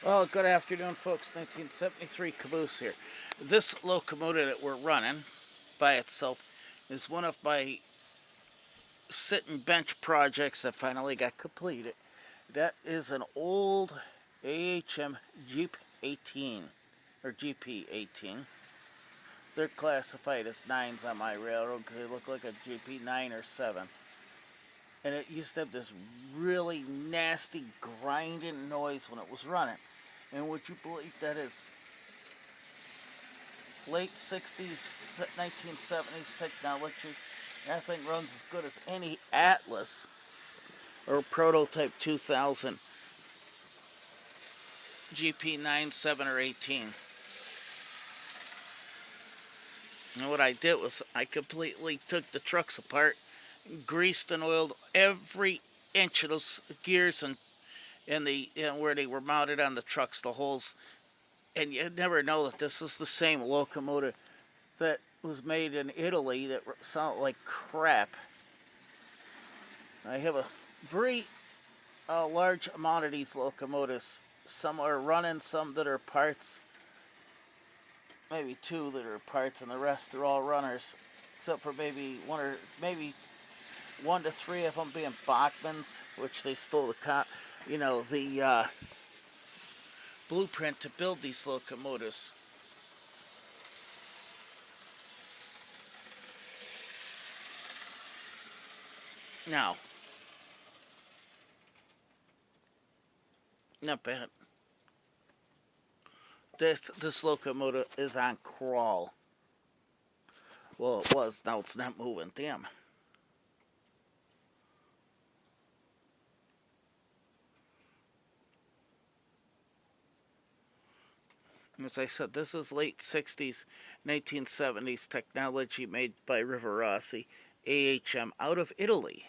Well, good afternoon, folks. 1973 Caboose here. This locomotive that we're running by itself is one of my sit and bench projects that finally got completed. That is an old AHM Jeep 18 or GP 18. They're classified as 9s on my railroad because they look like a GP 9 or 7. And it used to have this really nasty grinding noise when it was running. And would you believe that is late 60s, 1970s technology? That thing runs as good as any Atlas or Prototype 2000 GP 9, 7, or 18. And what I did was I completely took the trucks apart, greased and oiled every inch of those gears and where they were mounted on the trucks, the holes. And you'd never know that this is the same locomotive that was made in Italy that sounded like crap. I have a very large amount of these locomotives. Some are running, some that are parts. Maybe two that are parts, and the rest are all runners, except for maybe one to three of them being Bachmans, which they stole the blueprint to build these locomotives. Now, not bad. This locomotive is on crawl. Well, it was. Now it's not moving. Damn. As I said, this is late 60s, 1970s technology made by Rivarossi, AHM, out of Italy.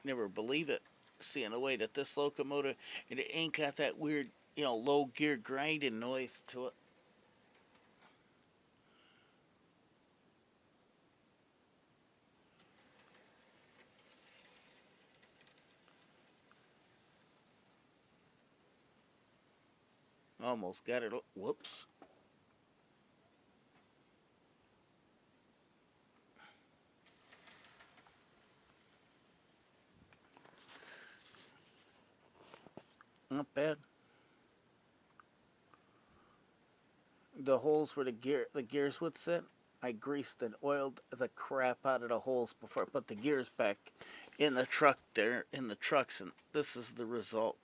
Never believe it, seeing the way that this locomotive, and it ain't got that weird, low gear grinding noise to it. Almost got it. Whoops. Not bad. The holes where the gears would sit, I greased and oiled the crap out of the holes before I put the gears back in the truck there in the trucks, and this is the result.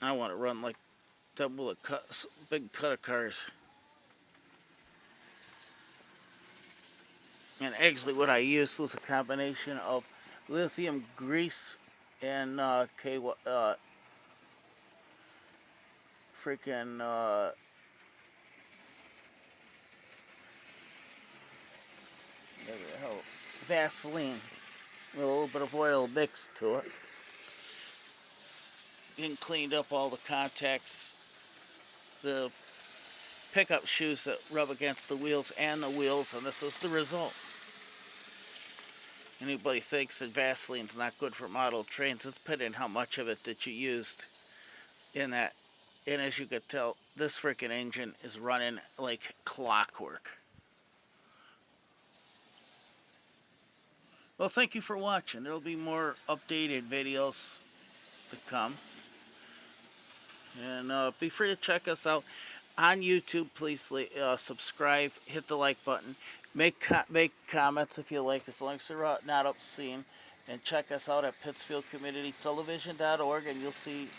I want to run like double the big cut of cars. And actually, what I used was a combination of lithium grease and freaking Vaseline with a little bit of oil mixed to it. And cleaned up all the contacts, the pickup shoes that rub against the wheels, and this is the result. Anybody thinks that Vaseline's not good for model trains, it's depending how much of it that you used in that. And as you could tell, this freaking engine is running like clockwork. Well, thank you for watching. There'll be more updated videos to come. And be free to check us out on YouTube. Please subscribe, hit the like button, make comments if you like, as long as they're not obscene. And check us out at PittsfieldCommunityTelevision.org, and you'll see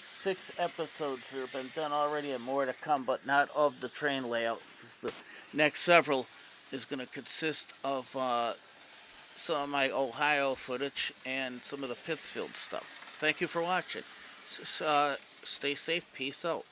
6 episodes that have been done already and more to come, but not of the train layout. The next several is going to consist of some of my Ohio footage and some of the Pittsfield stuff. Thank you for watching. Stay safe. Peace out.